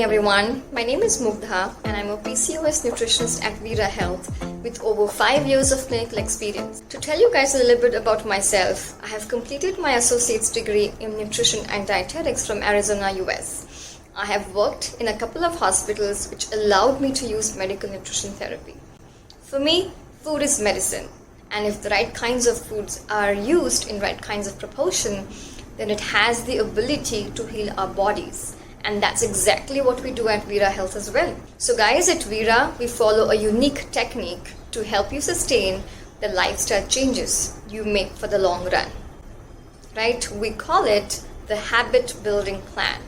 morning everyone. My name is Mugdha and I'm a PCOS nutritionist at Veera Health with over 5 years of clinical experience. To tell you guys a little bit about myself, I have completed my associate's degree in nutrition and dietetics from Arizona, US. I have worked in a couple of hospitals which allowed me to use medical nutrition therapy. For me, food is medicine, and if the right kinds of foods are used in right kinds of proportion, then it has the ability to heal our bodies. And that's exactly what we do at Veera Health as well. So guys, at Veera, we follow a unique technique to help you sustain the lifestyle changes you make for the long run. Right? We call it the habit building plan.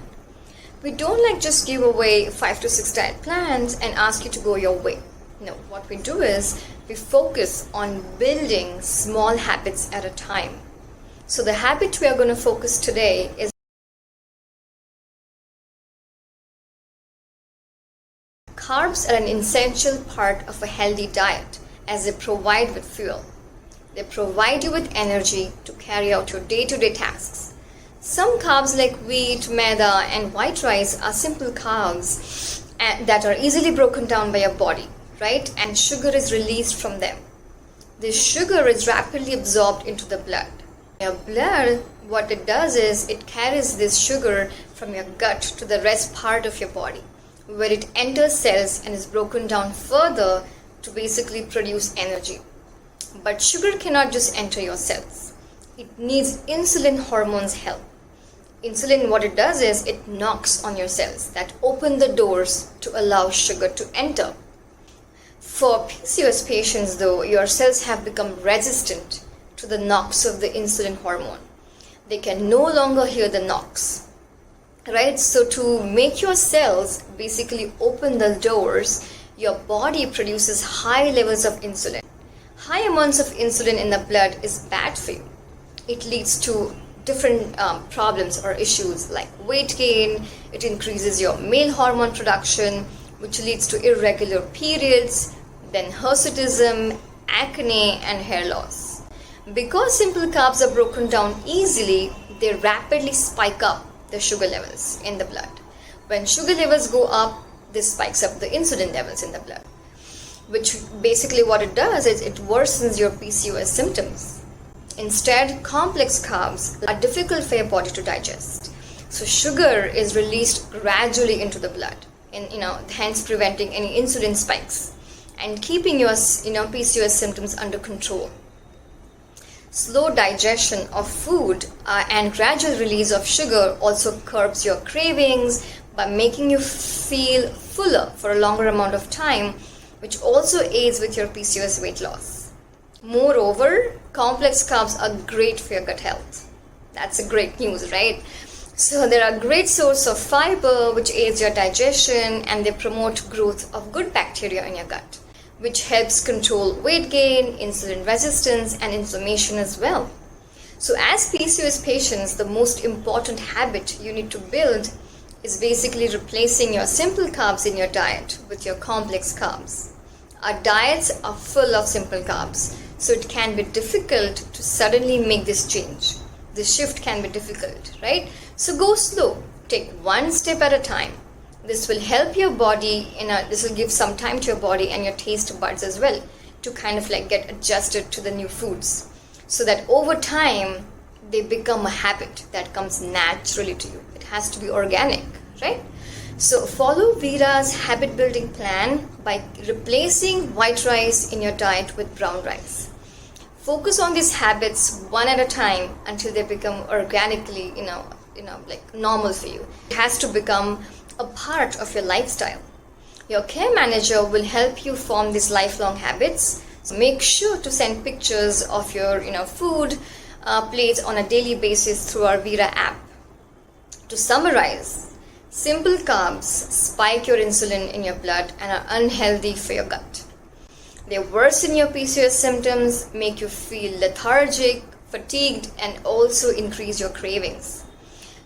We don't just give away 5 to 6 diet plans and ask you to go your way. No, what we do is we focus on building small habits at a time. So the habit we are going to focus today is carbs are an essential part of a healthy diet as they provide with fuel. They provide you with energy to carry out your day-to-day tasks. Some carbs like wheat, maida and white rice are simple carbs that are easily broken down by your body, right? And sugar is released from them. This sugar is rapidly absorbed into the blood. Your blood, what it does is it carries this sugar from your gut to the rest part of your body, where it enters cells and is broken down further to basically produce energy. But sugar cannot just enter your cells. It needs insulin hormone's help. Insulin, what it does is it knocks on your cells that open the doors to allow sugar to enter. For PCOS patients though, your cells have become resistant to the knocks of the insulin hormone. They can no longer hear the knocks. Right, so to make your cells basically open the doors, your body produces high levels of insulin. High amounts of insulin in the blood is bad for you. It leads to different problems or issues like weight gain. It increases your male hormone production, which leads to irregular periods, then hirsutism, acne, and hair loss. Because simple carbs are broken down easily, they rapidly spike up the sugar levels in the blood. When sugar levels go up, this spikes up the insulin levels in the blood, which basically what it does is it worsens your PCOS symptoms. Instead, complex carbs are difficult for your body to digest. So sugar is released gradually into the blood, and hence preventing any insulin spikes and keeping your PCOS symptoms under control. Slow digestion of food and gradual release of sugar also curbs your cravings by making you feel fuller for a longer amount of time, which also aids with your PCOS weight loss. Moreover, complex carbs are great for your gut health. That's a great news, right? So they are a great source of fiber which aids your digestion, and they promote growth of good bacteria in your gut, which helps control weight gain, insulin resistance, and inflammation as well. So as PCOS patients, the most important habit you need to build is basically replacing your simple carbs in your diet with your complex carbs. Our diets are full of simple carbs, so it can be difficult to suddenly make this change. The shift can be difficult, right? So go slow, take one step at a time. This will help your body, this will give some time to your body and your taste buds as well to get adjusted to the new foods, so that over time they become a habit that comes naturally to you. It has to be organic, right? So follow Veera's habit building plan by replacing white rice in your diet with brown rice. Focus on these habits one at a time until they become organically, normal for you. It has to become a part of your lifestyle. Your care manager will help you form these lifelong habits. So make sure to send pictures of your food plates on a daily basis through our Veera app. To summarize, simple carbs spike your insulin in your blood and are unhealthy for your gut. They worsen your PCOS symptoms, make you feel lethargic, fatigued, and also increase your cravings.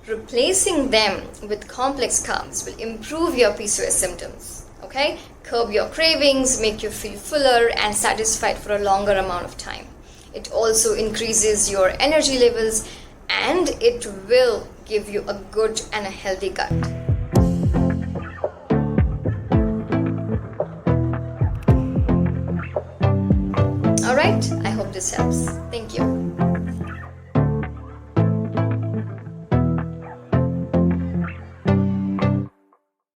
Replacing them with complex carbs will improve your PCOS symptoms, okay? Curb your cravings, make you feel fuller and satisfied for a longer amount of time. It also increases your energy levels, and it will give you a good and a healthy gut. Alright, I hope this helps. Thank you.